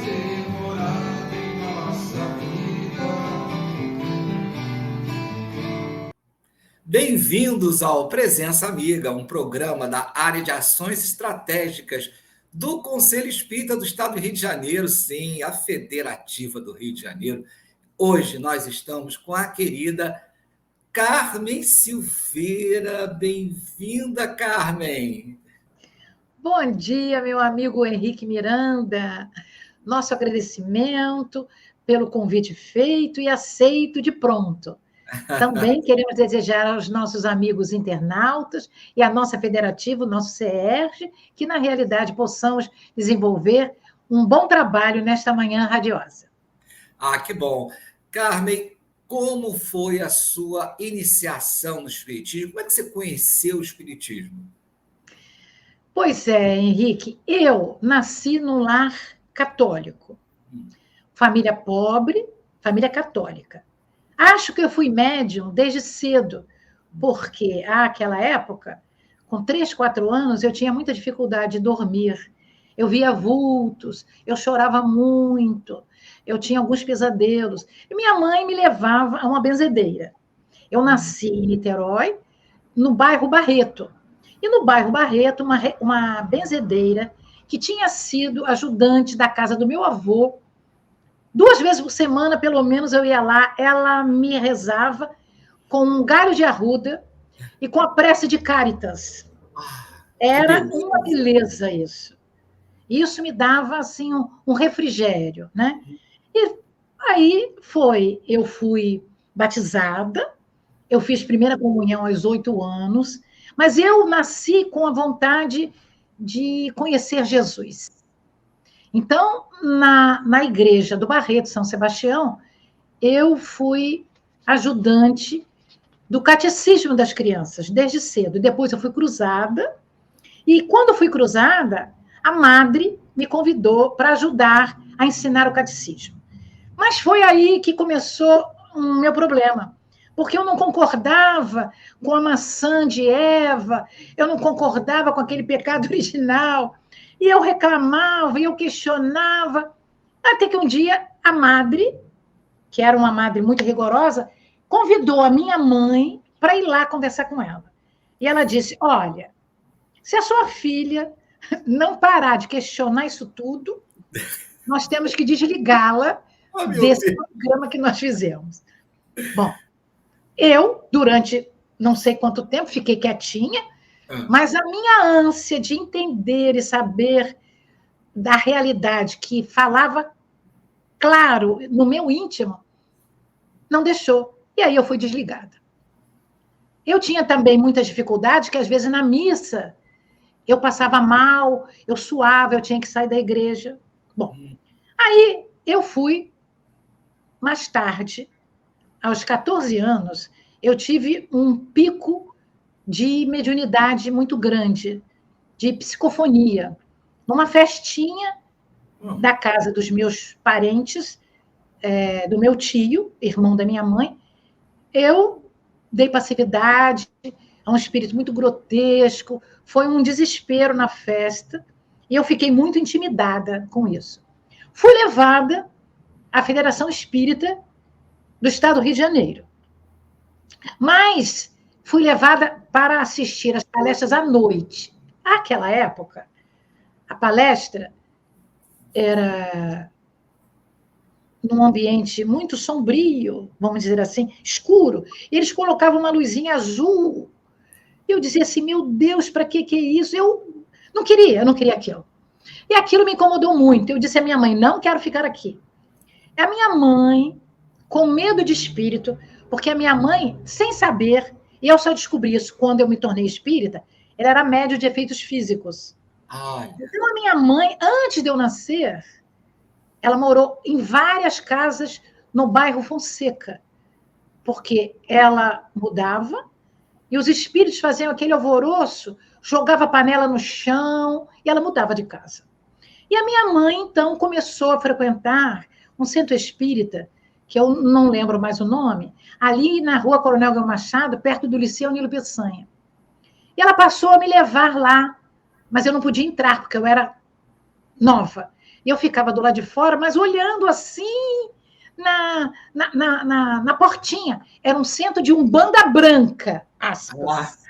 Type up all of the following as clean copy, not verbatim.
ter morado em nossa vida. Bem-vindos ao Presença Amiga, um programa da área de ações estratégicas do Conselho Espírita do Estado do Rio de Janeiro, sim, a Federativa do Rio de Janeiro. Hoje nós estamos com a querida Carmen Silveira. Bem-vinda, Carmen. Bom dia, meu amigo Henrique Miranda. Nosso agradecimento pelo convite feito e aceito de pronto. Também queremos desejar aos nossos amigos internautas e à nossa federativa, o nosso CERJ, que, na realidade, possamos desenvolver um bom trabalho nesta manhã radiosa. Ah, que bom. Carmen, como foi a sua iniciação no Espiritismo? Como é que você conheceu o Espiritismo? Pois é, Henrique, eu nasci num lar católico. Família pobre, família católica. Acho que eu fui médium desde cedo, porque àquela época, com 3, 4 anos, eu tinha muita dificuldade de dormir. Eu via vultos, eu chorava muito, eu tinha alguns pesadelos. E minha mãe me levava a uma benzedeira. Eu nasci em Niterói, no bairro Barreto. E no bairro Barreto, uma benzedeira que tinha sido ajudante da casa do meu avô. 2 vezes por semana, pelo menos, eu ia lá, ela me rezava com um galho de arruda e com a prece de Cáritas. Era uma beleza isso. Isso me dava, assim, um refrigério, né? E aí eu fui batizada, eu fiz primeira comunhão aos 8 anos, mas eu nasci com a vontade de conhecer Jesus. Então, na igreja do Barreto, São Sebastião, eu fui ajudante do catecismo das crianças, desde cedo. Depois eu fui cruzada, e quando fui cruzada, a madre me convidou para ajudar a ensinar o catecismo. Mas foi aí que começou o meu problema, porque eu não concordava com a maçã de Eva, eu não concordava com aquele pecado original, e eu reclamava, e eu questionava, até que um dia a madre, que era uma madre muito rigorosa, convidou a minha mãe para ir lá conversar com ela. E ela disse, olha, se a sua filha não parar de questionar isso tudo, nós temos que desligá-la desse programa que nós fizemos. Bom, eu, durante não sei quanto tempo, fiquei quietinha, mas a minha ânsia de entender e saber da realidade que falava claro no meu íntimo, não deixou. E aí eu fui desligada. Eu tinha também muitas dificuldades, que às vezes na missa eu passava mal, eu suava, eu tinha que sair da igreja. Bom, aí eu fui, mais tarde, aos 14 anos, eu tive um pico de mediunidade muito grande, de psicofonia. Numa festinha da casa dos meus parentes, do meu tio, irmão da minha mãe, eu dei passividade a um espírito muito grotesco, foi um desespero na festa, e eu fiquei muito intimidada com isso. Fui levada à Federação Espírita do Estado do Rio de Janeiro. Mas fui levada para assistir as palestras à noite. Naquela época, a palestra era num ambiente muito sombrio, vamos dizer assim, escuro. E eles colocavam uma luzinha azul. E eu dizia assim, meu Deus, para que é isso? Eu não queria aquilo. E aquilo me incomodou muito. Eu disse à minha mãe, não quero ficar aqui. A minha mãe, com medo de espírito, porque a minha mãe, sem saber, e eu só descobri isso quando eu me tornei espírita, ela era médium de efeitos físicos. Então, a minha mãe, antes de eu nascer, ela morou em várias casas no bairro Fonseca, porque ela mudava e os espíritos faziam aquele alvoroço, jogava a panela no chão e ela mudava de casa. E a minha mãe, então, começou a frequentar um centro espírita, que eu não lembro mais o nome, ali na rua Coronel Gil Machado, perto do Liceu Nilo Peçanha. E ela passou a me levar lá, mas eu não podia entrar, porque eu era nova. E eu ficava do lado de fora, mas olhando assim na portinha. Era um centro de umbanda branca, aspas.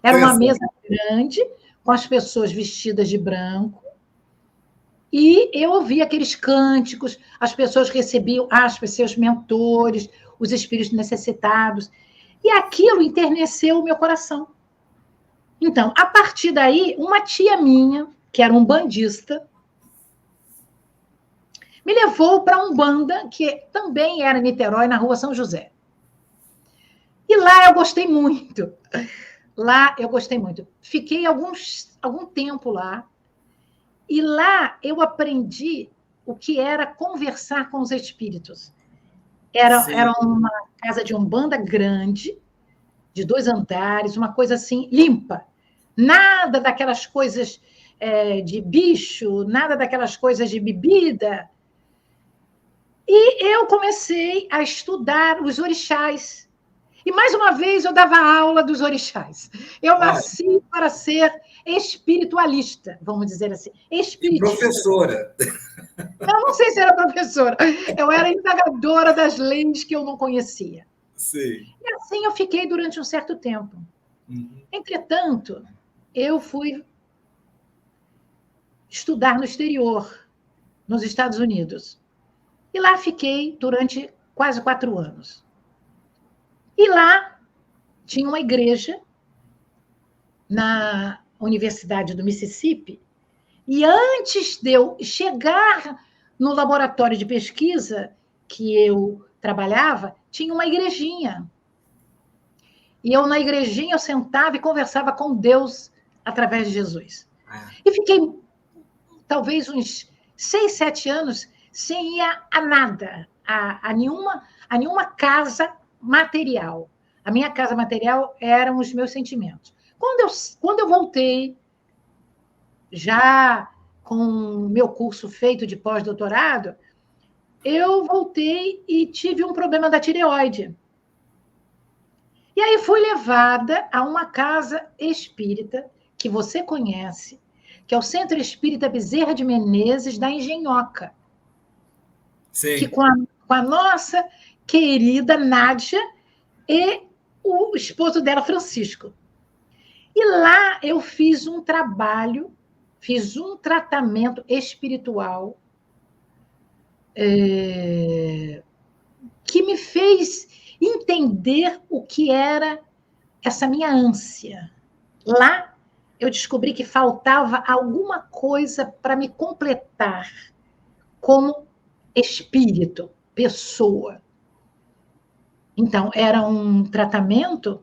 Era uma mesa grande, com as pessoas vestidas de branco, e eu ouvia aqueles cânticos, as pessoas recebiam, aspas, seus mentores, os espíritos necessitados, e aquilo enterneceu o meu coração. Então, a partir daí, uma tia minha, que era umbandista, me levou para Umbanda, que também era em Niterói, na Rua São José. E lá eu gostei muito. Lá eu gostei muito. Fiquei algum tempo lá, e lá eu aprendi o que era conversar com os espíritos. Era uma casa de Umbanda grande, de 2 andares, uma coisa assim, limpa. Nada daquelas coisas de bicho, nada daquelas coisas de bebida. E eu comecei a estudar os orixás. E, mais uma vez, eu dava aula dos orixás. Eu nasci para ser espiritualista, vamos dizer assim. Espiritista. Professora. Eu não sei se era professora. Eu era indagadora das leis que eu não conhecia. Sim. E assim eu fiquei durante um certo tempo. Uhum. Entretanto, eu fui estudar no exterior, nos Estados Unidos. E lá fiquei durante quase 4 anos. E lá tinha uma igreja na Universidade do Mississippi, e antes de eu chegar no laboratório de pesquisa que eu trabalhava, tinha uma igrejinha. E eu, na igrejinha, eu sentava e conversava com Deus através de Jesus. E fiquei, talvez, uns 6, 7 anos sem ir a nada, a nenhuma casa material. A minha casa material eram os meus sentimentos. Quando eu voltei, já com o meu curso feito de pós-doutorado, eu voltei e tive um problema da tireoide. E aí fui levada a uma casa espírita, que você conhece, que é o Centro Espírita Bezerra de Menezes, da Engenhoca. Sim. Que com a nossa querida Nádia e o esposo dela, Francisco. E lá eu fiz um trabalho, fiz um tratamento espiritual que me fez entender o que era essa minha ânsia. Lá eu descobri que faltava alguma coisa para me completar como espírito, pessoa. Então, era um tratamento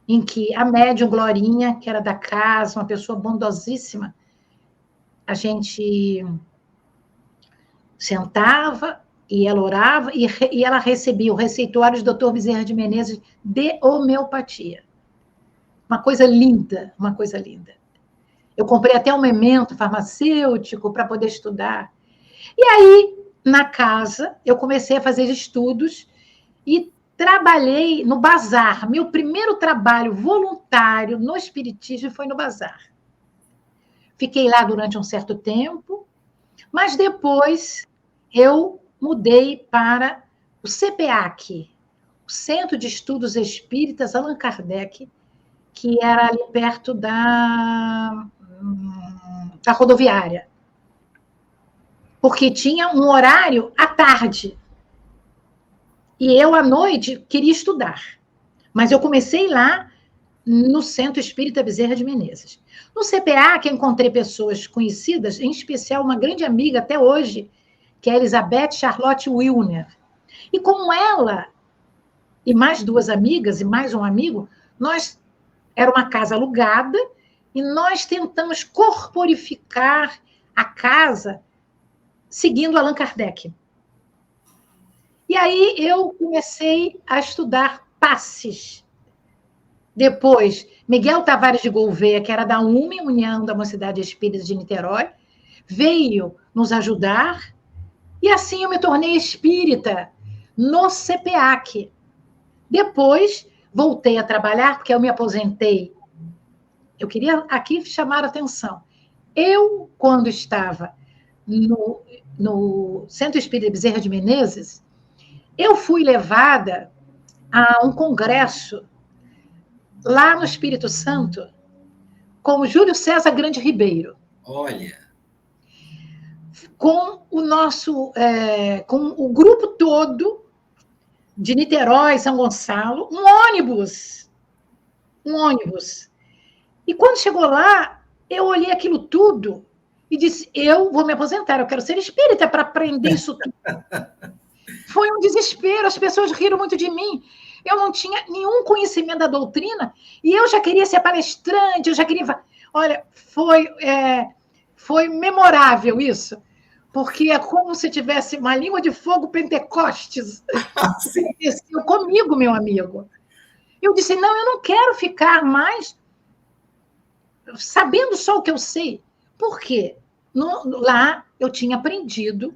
em que a médium Glorinha, que era da casa, uma pessoa bondosíssima, a gente sentava e ela orava e ela recebia o receituário do Dr. Bezerra de Menezes de homeopatia. Uma coisa linda, uma coisa linda. Eu comprei até um memento farmacêutico para poder estudar. E aí, na casa, eu comecei a fazer estudos e trabalhei no bazar. Meu primeiro trabalho voluntário no espiritismo foi no bazar. Fiquei lá durante um certo tempo, mas depois eu mudei para o CPAC, o Centro de Estudos Espíritas Allan Kardec, que era ali perto da rodoviária. Porque tinha um horário à tarde. E eu, à noite, queria estudar. Mas eu comecei lá no Centro Espírita Bezerra de Menezes. No CPA, que eu encontrei pessoas conhecidas, em especial uma grande amiga até hoje, que é a Elizabeth Charlotte Wilner. E com ela, e mais 2 amigas, e mais um amigo, era uma casa alugada, e nós tentamos corporificar a casa seguindo Allan Kardec. E aí eu comecei a estudar passes. Depois, Miguel Tavares de Gouveia, que era da UME, União da Mocidade Espírita de Niterói, veio nos ajudar, e assim eu me tornei espírita no CPAC. Depois, voltei a trabalhar, porque eu me aposentei. Eu queria aqui chamar a atenção. Eu, quando estava no Centro Espírita Bezerra de Menezes, eu fui levada a um congresso lá no Espírito Santo com o Júlio César Grande Ribeiro. Olha. Com o nosso, com o grupo todo de Niterói, São Gonçalo, um ônibus. E quando chegou lá, eu olhei aquilo tudo e disse, eu vou me aposentar, eu quero ser espírita para aprender isso tudo. Foi um desespero, as pessoas riram muito de mim. Eu não tinha nenhum conhecimento da doutrina e eu já queria ser palestrante, eu já queria... Olha, foi memorável isso, porque é como se tivesse uma língua de fogo Pentecostes. Aconteceu comigo, meu amigo. Eu disse, não, eu não quero ficar mais sabendo só o que eu sei. Por quê? Lá eu tinha aprendido,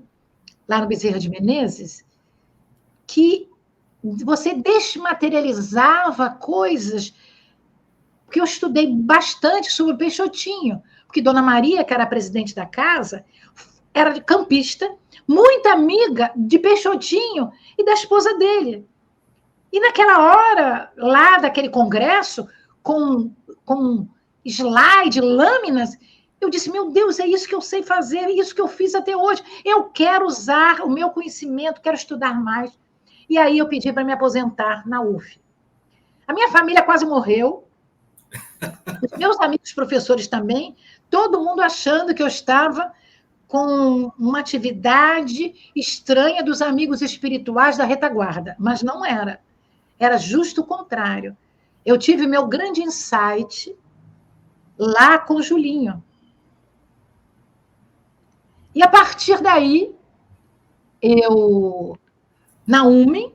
lá no Bezerra de Menezes, que você desmaterializava coisas, porque eu estudei bastante sobre o Peixotinho, porque Dona Maria, que era a presidente da casa, era de campista, muito amiga de Peixotinho e da esposa dele. E naquela hora, lá daquele congresso, com slide, lâminas, eu disse, meu Deus, é isso que eu sei fazer, é isso que eu fiz até hoje. Eu quero usar o meu conhecimento, quero estudar mais. E aí eu pedi para me aposentar na UF. A minha família quase morreu, os meus amigos professores também, todo mundo achando que eu estava com uma atividade estranha dos amigos espirituais da retaguarda, mas não era. Era justo o contrário. Eu tive meu grande insight lá com o Julinho. E a partir daí, na UME,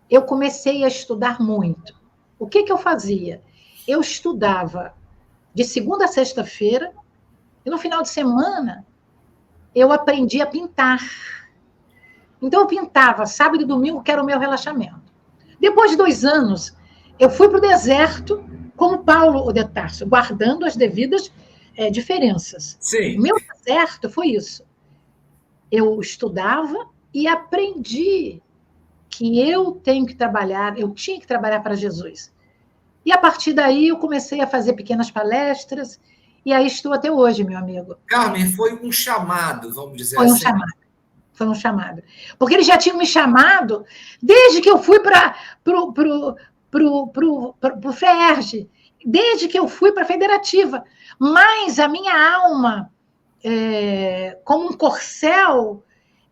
eu comecei a estudar muito. O que eu fazia? Eu estudava de segunda a sexta-feira, e no final de semana, eu aprendi a pintar. Então, eu pintava sábado e domingo, que era o meu relaxamento. Depois de 2 anos, eu fui para o deserto como Paulo de Tarso, guardando as devidas diferenças. Sim. O meu deserto foi isso. Eu estudava e aprendi que eu tinha que trabalhar para Jesus. E a partir daí eu comecei a fazer pequenas palestras, e aí estou até hoje, meu amigo. Carmen, foi um chamado, vamos dizer assim. Foi um chamado. Porque eles já tinham me chamado desde que eu fui para o FEERJ, desde que eu fui para a Federativa. Mas a minha alma, como um corcel,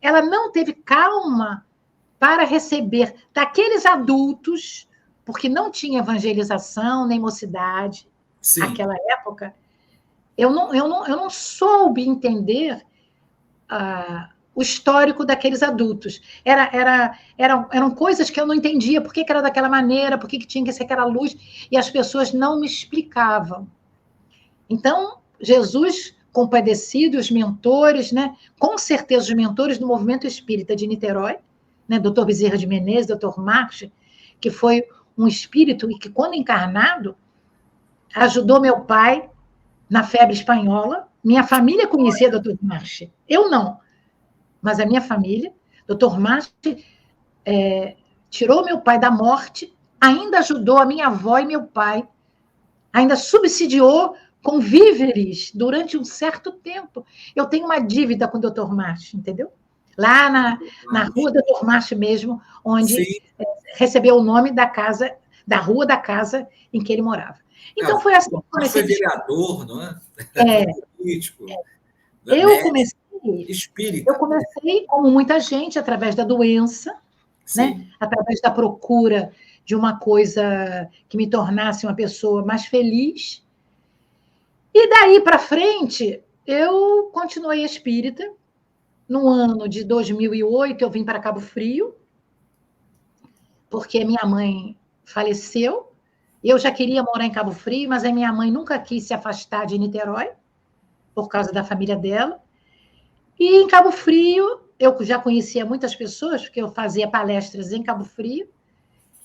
ela não teve calma para receber daqueles adultos, porque não tinha evangelização nem mocidade. Sim. Naquela época, eu não soube entender o histórico daqueles adultos. Eram coisas que eu não entendia, por que era daquela maneira, por que tinha que ser aquela luz, e as pessoas não me explicavam. Então, Jesus, compadecido, os mentores, né? Com certeza os mentores do movimento espírita de Niterói, né? Dr. Bezerra de Menezes, Dr. Marx, que foi um espírito e que, quando encarnado, ajudou meu pai na febre espanhola. Minha família conhecia Dr. Marx, eu não, mas a minha família. Dr. Marx tirou meu pai da morte, ainda ajudou a minha avó e meu pai, ainda subsidiou com víveres durante um certo tempo. Eu tenho uma dívida com o Dr. Marx, entendeu? Lá na rua Dr. Marx mesmo, onde recebeu o nome da casa, da rua da casa em que ele morava. Então, foi assim que eu comecei. Foi vereador, não é? Político. Eu comecei, como muita gente, através da doença, né? Através da procura de uma coisa que me tornasse uma pessoa mais feliz. E daí para frente, eu continuei espírita. No ano de 2008, eu vim para Cabo Frio, porque minha mãe faleceu. Eu já queria morar em Cabo Frio, mas a minha mãe nunca quis se afastar de Niterói, por causa da família dela. E em Cabo Frio, eu já conhecia muitas pessoas, porque eu fazia palestras em Cabo Frio.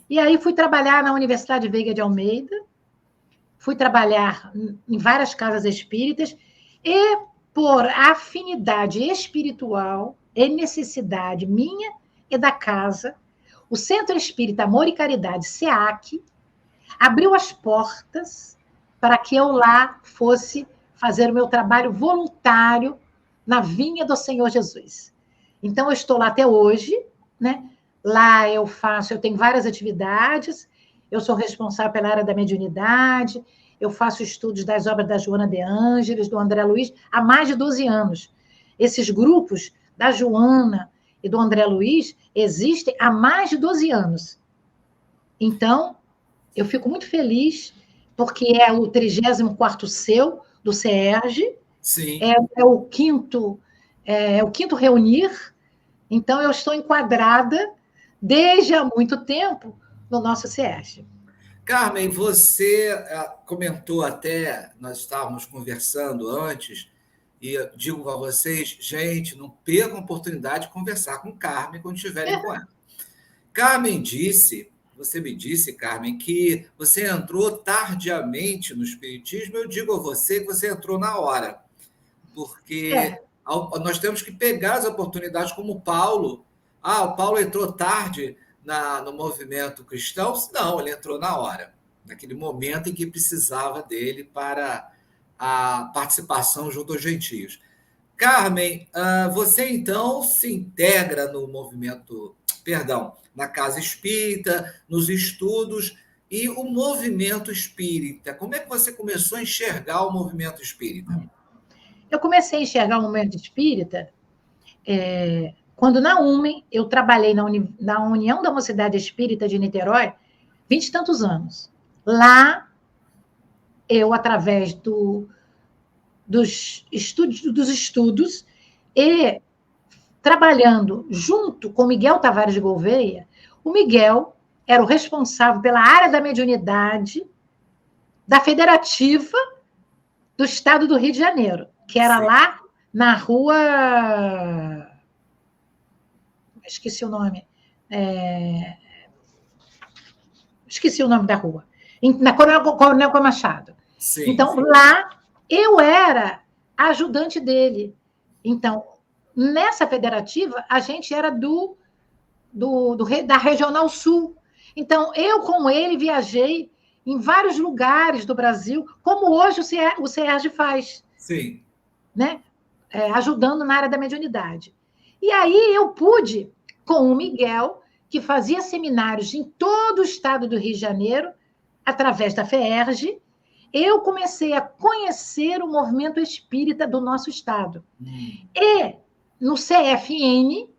E aí fui trabalhar na Universidade Veiga de Almeida, fui trabalhar em várias casas espíritas, e por afinidade espiritual e necessidade minha e da casa, o Centro Espírita Amor e Caridade, SEAC, abriu as portas para que eu lá fosse fazer o meu trabalho voluntário na vinha do Senhor Jesus. Então, eu estou lá até hoje, né? Lá eu tenho várias atividades, eu sou responsável pela área da mediunidade, eu faço estudos das obras da Joana de Ângeles, do André Luiz, há mais de 12 anos. Esses grupos da Joana e do André Luiz existem há mais de 12 anos. Então, eu fico muito feliz, porque é o 34º seu, do CERJ, Sim. é o quinto reunir, então eu estou enquadrada desde há muito tempo no nosso CERJ. Carmen, você comentou até, nós estávamos conversando antes, e eu digo a vocês, gente, não percam a oportunidade de conversar com Carmen quando estiverem com ela. Carmen você me disse, Carmen, que você entrou tardiamente no Espiritismo. Eu digo a você que você entrou na hora, porque nós temos que pegar as oportunidades como o Paulo. O Paulo entrou tarde no movimento cristão? Não, ele entrou na hora, naquele momento em que precisava dele para a participação junto aos gentios. Carmen, você então se integra no movimento, na Casa Espírita, nos estudos, e o movimento espírita. Como é que você começou a enxergar o movimento espírita? Eu comecei a enxergar o movimento espírita quando na UME eu trabalhei na União da Mocidade Espírita de Niterói 20 e tantos anos. Lá, eu, através dos estudos e trabalhando junto com Miguel Tavares de Gouveia, o Miguel era o responsável pela área da mediunidade da Federativa do Estado do Rio de Janeiro, que era lá na rua... Esqueci o nome. Esqueci o nome da rua. Na Coronel Machado. Sim, então, lá, eu era ajudante dele. Então, nessa federativa, a gente era da Regional Sul. Então, eu com ele viajei em vários lugares do Brasil, como hoje o CERJ faz. Sim. Né? Ajudando na área da mediunidade. E aí eu pude, com o Miguel, que fazia seminários em todo o estado do Rio de Janeiro, através da FEERJ, eu comecei a conhecer o movimento espírita do nosso estado. E no CFN,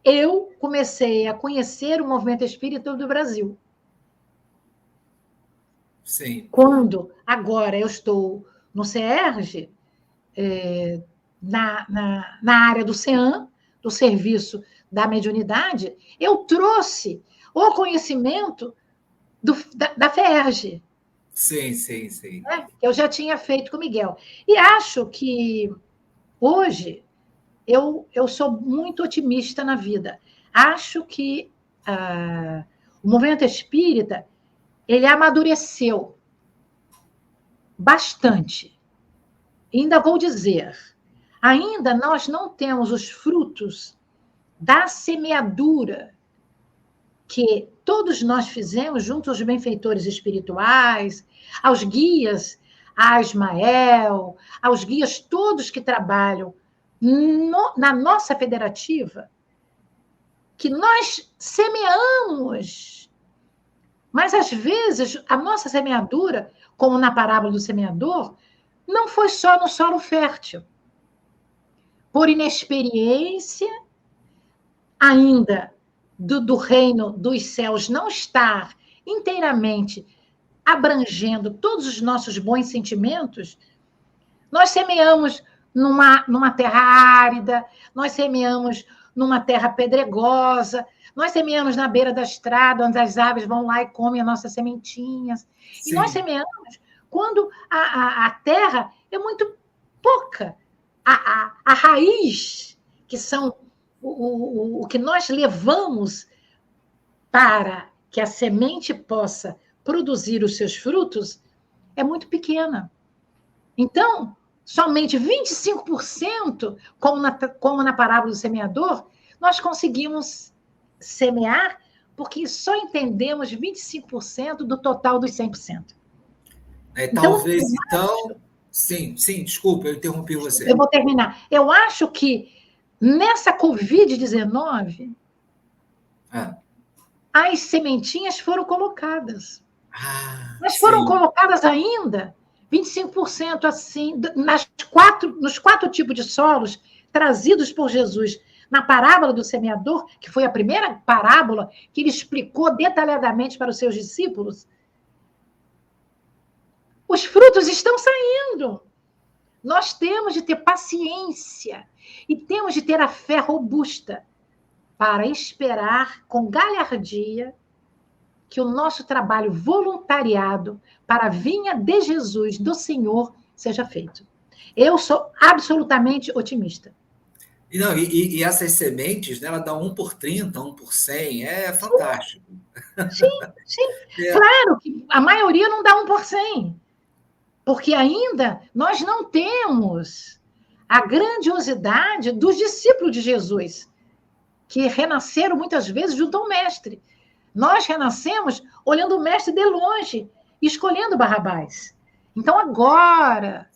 eu comecei a conhecer o movimento espírita do Brasil. Sim. Quando agora eu estou no CERJ, na área do CEAM, do Serviço da Mediunidade, eu trouxe o conhecimento da FEERJ. Sim, sim, sim. Eu já tinha feito com o Miguel. E acho que hoje eu sou muito otimista na vida. Acho que o movimento espírita ele amadureceu bastante. E ainda vou dizer, ainda nós não temos os frutos da semeadura que todos nós fizemos junto aos benfeitores espirituais, aos guias, a Ismael, aos guias todos que trabalham na nossa federativa, que nós semeamos. Mas, às vezes, a nossa semeadura, como na parábola do semeador, não foi só no solo fértil. Por inexperiência, ainda do reino dos céus não estar inteiramente abrangendo todos os nossos bons sentimentos, nós semeamos numa terra árida, nós semeamos numa terra pedregosa, nós semeamos na beira da estrada, onde as aves vão lá e comem as nossas sementinhas. Sim. E nós semeamos quando a terra é muito pouca. A raiz, que são o que nós levamos para que a semente possa produzir os seus frutos, é muito pequena. Então, somente 25%, como na parábola do semeador, nós conseguimos semear porque só entendemos 25% do total dos 100%. Talvez, então... Sim, desculpa, eu interrompi você. Eu vou terminar. Eu acho que nessa Covid-19, as sementinhas foram colocadas. Mas foram colocadas ainda 25% assim, nos 4 tipos de solos trazidos por Jesus na parábola do semeador, que foi a primeira parábola que ele explicou detalhadamente para os seus discípulos. Os frutos estão saindo. Nós temos de ter paciência e temos de ter a fé robusta para esperar com galhardia que o nosso trabalho voluntariado para a vinha de Jesus, do Senhor, seja feito. Eu sou absolutamente otimista. E essas sementes, né, ela dá 1 por 30, 1 por 100, é fantástico. Sim. Claro que a maioria não dá 1 por 100, porque ainda nós não temos a grandiosidade dos discípulos de Jesus, que renasceram muitas vezes junto ao mestre. Nós renascemos olhando o mestre de longe, escolhendo Barrabás. Então, agora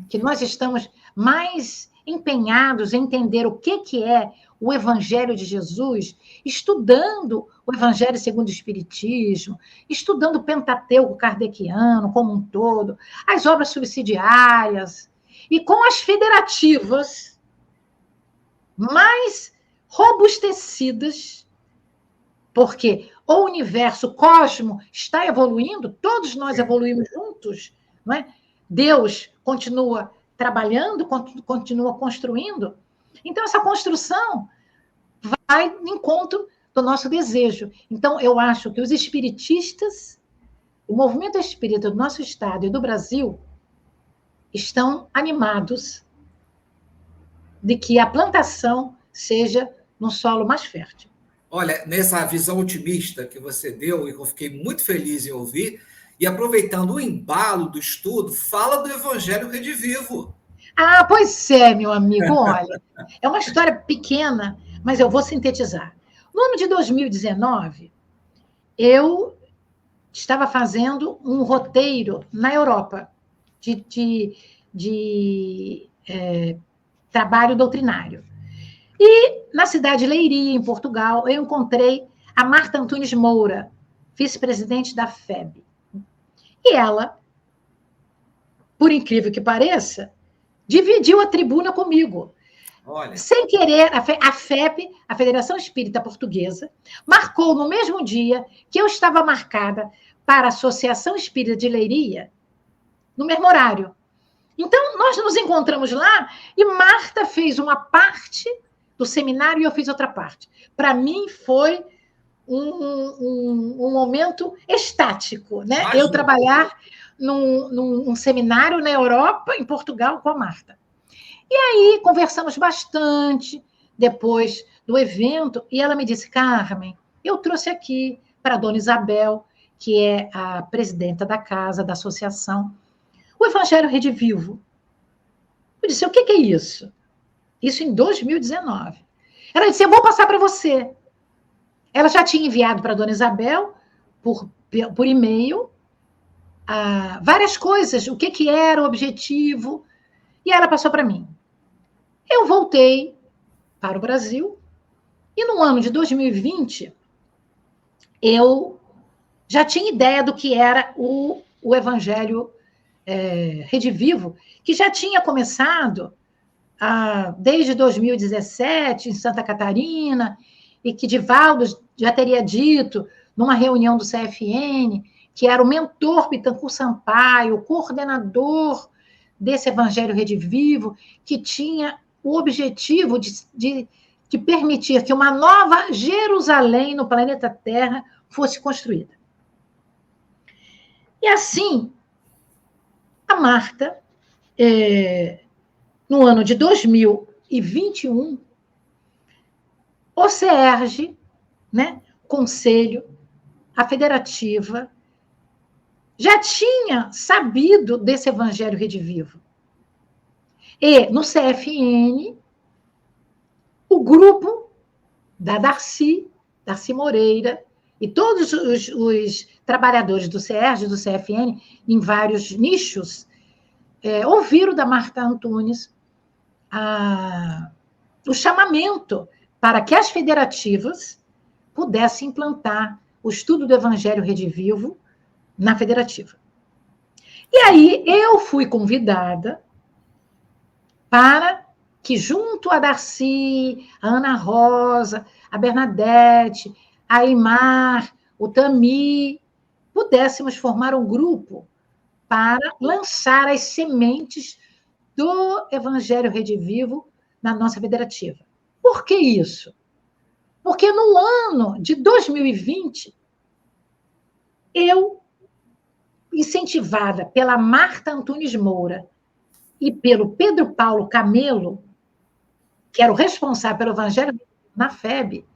que nós estamos mais empenhados em entender o que é o Evangelho de Jesus, estudando o Evangelho segundo o Espiritismo, estudando o Pentateuco kardeciano como um todo, as obras subsidiárias, e com as federativas mais robustecidas, porque o universo, o cosmo, está evoluindo, todos nós evoluímos juntos, não é? Deus continua trabalhando, continua construindo. Então, essa construção vai em encontro do nosso desejo. Então, eu acho que os espiritistas, o movimento espírita do nosso estado e do Brasil, estão animados de que a plantação seja num solo mais fértil. Olha, nessa visão otimista que você deu, e que eu fiquei muito feliz em ouvir, e aproveitando o embalo do estudo, fala do Evangelho Redivivo. Ah, pois é, meu amigo, olha, é uma história pequena, mas eu vou sintetizar. No ano de 2019, eu estava fazendo um roteiro na Europa de trabalho doutrinário. E na cidade de Leiria, em Portugal, eu encontrei a Marta Antunes Moura, vice-presidente da FEB. E ela, por incrível que pareça, dividiu a tribuna comigo. Olha. Sem querer, a FEP, a Federação Espírita Portuguesa, marcou no mesmo dia que eu estava marcada para a Associação Espírita de Leiria, no mesmo horário. Então, nós nos encontramos lá e Marta fez uma parte do seminário e eu fiz outra parte. Para mim, foi um momento estático, né? Imagina. Eu trabalhar num seminário na Europa, em Portugal, com a Marta. E aí, conversamos bastante depois do evento, e ela me disse, Carmen, eu trouxe aqui para a dona Isabel, que é a presidenta da casa, da associação, o Evangelho Redivivo. Eu disse, o que é isso? Isso em 2019. Ela disse, eu vou passar para você. Ela já tinha enviado para a dona Isabel, por e-mail, várias coisas, o que era o objetivo, e ela passou para mim. Eu voltei para o Brasil, e no ano de 2020, eu já tinha ideia do que era o Evangelho Redivivo, que já tinha começado desde 2017, em Santa Catarina, e que Divaldo já teria dito, numa reunião do CFN, que era o mentor Bittencourt Sampaio, o coordenador desse Evangelho Redivivo, que tinha o objetivo de permitir que uma nova Jerusalém no planeta Terra fosse construída. E assim, a Marta, no ano de 2021, o CERJ, né, Conselho, a Federativa, já tinha sabido desse Evangelho Redivivo. E no CFN, o grupo da Darcy Moreira, e todos os trabalhadores do CERJ, do CFN, em vários nichos, ouviram da Marta Antunes o chamamento para que as federativas pudessem implantar o estudo do Evangelho Redivivo na federativa. E aí eu fui convidada para que, junto a Darcy, a Ana Rosa, a Bernadette, a Aymar, o Tami, pudéssemos formar um grupo para lançar as sementes do Evangelho Redivivo na nossa federativa. Por que isso? Porque no ano de 2020, eu, incentivada pela Marta Antunes Moura e pelo Pedro Paulo Camelo, que era o responsável pelo Evangelho na FEB,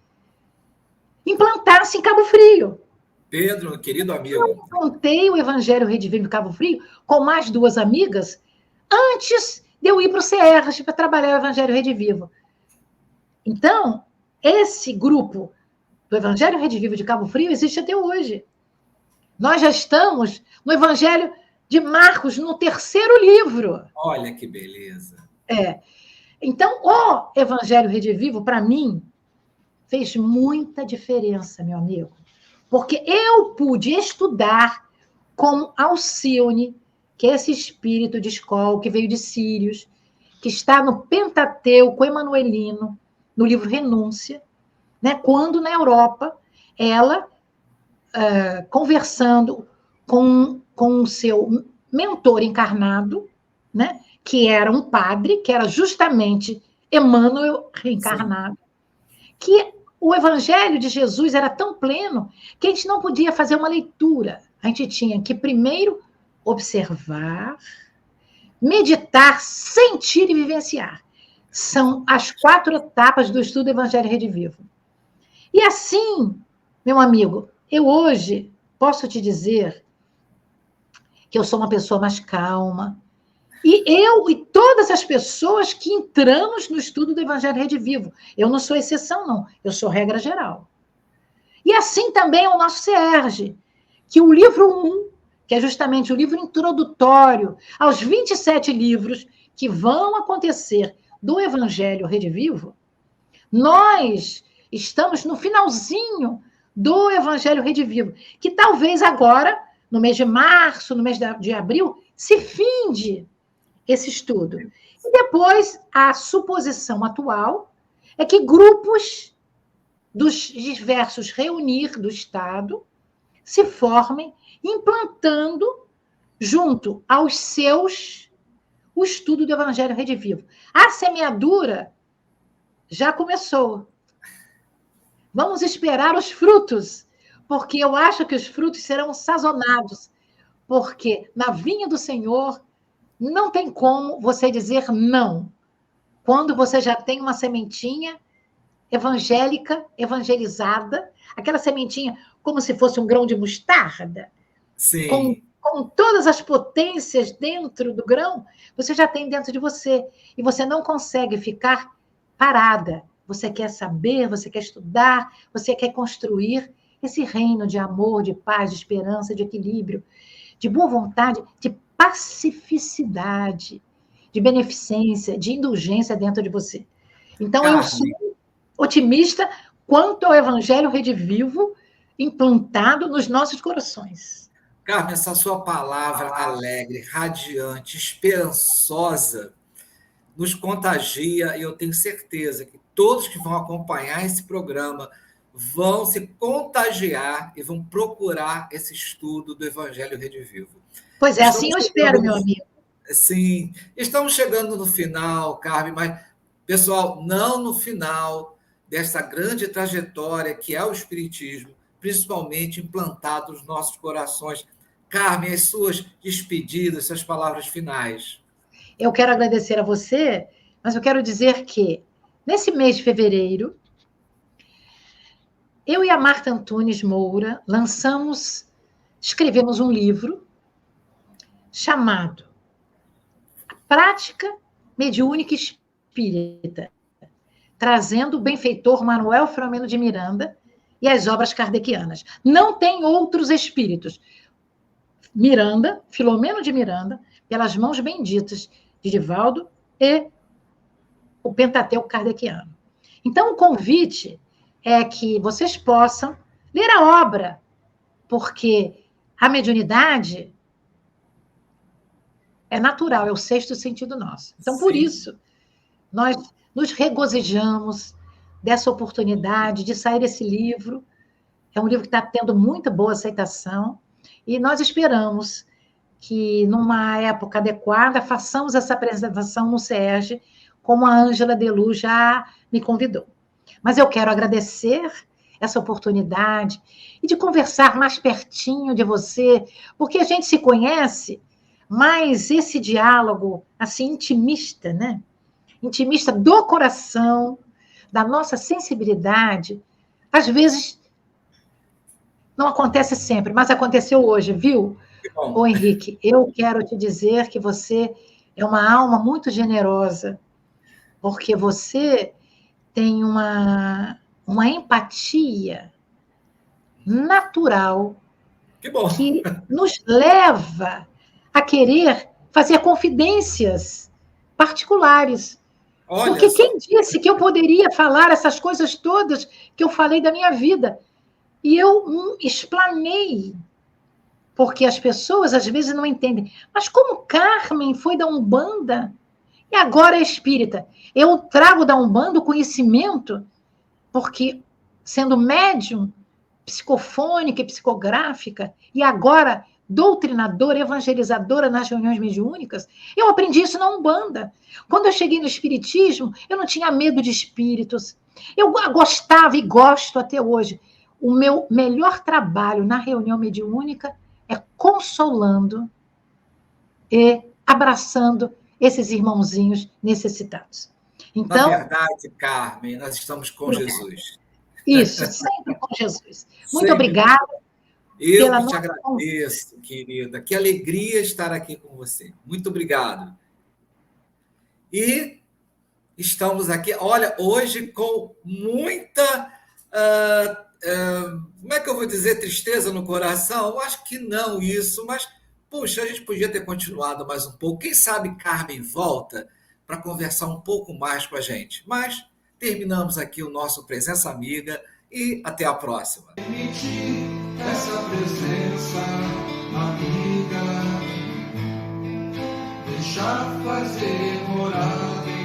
implantasse em Cabo Frio. Pedro, querido amigo. Eu implantei o Evangelho Redivivo em Cabo Frio com mais 2 amigas antes de eu ir para o CERJ para trabalhar o Evangelho Redivivo. Então, esse grupo do Evangelho Redivivo de Cabo Frio existe até hoje. Nós já estamos no Evangelho de Marcos, no 3º livro. Olha que beleza. Então, o Evangelho Redivivo, para mim, fez muita diferença, meu amigo. Porque eu pude estudar com Alcione, que é esse espírito de escola que veio de Sírios, que está no Pentateuco Emanuelino, no livro Renúncia, né? Quando na Europa, ela, conversando com o seu mentor encarnado, né? Que era um padre, que era justamente Emmanuel reencarnado, sim, que o Evangelho de Jesus era tão pleno que a gente não podia fazer uma leitura. A gente tinha que primeiro observar, meditar, sentir e vivenciar. São as 4 etapas do estudo do Evangelho Redivivo. E assim, meu amigo, eu hoje posso te dizer que eu sou uma pessoa mais calma. E eu e todas as pessoas que entramos no estudo do Evangelho Redivivo. Eu não sou exceção, não. Eu sou regra geral. E assim também é o nosso CERJ, que o livro 1, que é justamente o livro introdutório aos 27 livros que vão acontecer do Evangelho Redivivo, nós estamos no finalzinho do Evangelho Redivivo, que talvez agora, no mês de março, no mês de abril, se finde esse estudo. E depois, a suposição atual é que grupos dos diversos reunir do Estado se formem, implantando, junto aos seus, o estudo do Evangelho Redivivo. A semeadura já começou. Vamos esperar os frutos, porque eu acho que os frutos serão sazonados, porque na vinha do Senhor não tem como você dizer não, quando você já tem uma sementinha evangélica, evangelizada, aquela sementinha como se fosse um grão de mostarda, com todas as potências dentro do grão, você já tem dentro de você, e você não consegue ficar parada. Você quer saber, você quer estudar, você quer construir esse reino de amor, de paz, de esperança, de equilíbrio, de boa vontade, de pacificidade, de beneficência, de indulgência dentro de você. Então, eu sou otimista quanto ao Evangelho Redivivo implantado nos nossos corações. Carmen, essa sua palavra alegre, radiante, esperançosa, nos contagia, e eu tenho certeza que todos que vão acompanhar esse programa vão se contagiar e vão procurar esse estudo do Evangelho Redivivo. Pois é, assim eu espero, meu amigo. Sim, estamos chegando no final, Carmen, mas, pessoal, não no final dessa grande trajetória que é o Espiritismo, principalmente implantado nos nossos corações. Carmen, as suas despedidas, suas palavras finais. Eu quero agradecer a você, mas eu quero dizer que, nesse mês de fevereiro, eu e a Marta Antunes Moura escrevemos um livro chamado A Prática mediúnica espírita, trazendo o benfeitor Manuel Filomeno de Miranda e as obras kardecianas. Não tem outros espíritos. Miranda, Filomeno de Miranda, pelas mãos benditas de Divaldo e o Pentateuco kardeciano. Então, o convite é que vocês possam ler a obra, porque a mediunidade é natural, é o sexto sentido nosso. Então, por isso, nós nos regozijamos dessa oportunidade de sair esse livro. É um livro que está tendo muita boa aceitação, e nós esperamos que, numa época adequada, façamos essa apresentação no SERJ, como a Ângela Delu já me convidou. Mas eu quero agradecer essa oportunidade e de conversar mais pertinho de você, porque a gente se conhece, mas esse diálogo, assim, intimista, né? Intimista do coração, da nossa sensibilidade, às vezes não acontece sempre, mas aconteceu hoje, viu? Ô, Henrique, eu quero te dizer que você é uma alma muito generosa, porque você tem uma empatia natural que nos leva a querer fazer confidências particulares. Olha, porque quem disse que eu poderia falar essas coisas todas que eu falei da minha vida? E eu explanei, porque as pessoas às vezes não entendem. Mas como Carmen foi da Umbanda e agora é espírita? Eu trago da Umbanda o conhecimento, porque sendo médium, psicofônica e psicográfica, e agora doutrinadora, evangelizadora nas reuniões mediúnicas, eu aprendi isso na Umbanda. Quando eu cheguei no espiritismo, eu não tinha medo de espíritos. Eu gostava e gosto até hoje. O meu melhor trabalho na reunião mediúnica é consolando e abraçando esses irmãozinhos necessitados. Então, na verdade, Carmen, nós estamos com Jesus. Isso, sempre com Jesus. Muito obrigada. Eu que te agradeço, querida. Que alegria estar aqui com você. Muito obrigado. E estamos aqui, olha, hoje com muita... como é que eu vou dizer? Tristeza no coração? Eu acho que não isso, mas, puxa, a gente podia ter continuado mais um pouco. Quem sabe Carmen volta para conversar um pouco mais com a gente. Mas terminamos aqui o nosso Presença Amiga e até a próxima. Permitir essa presença amiga, deixar fazer morada.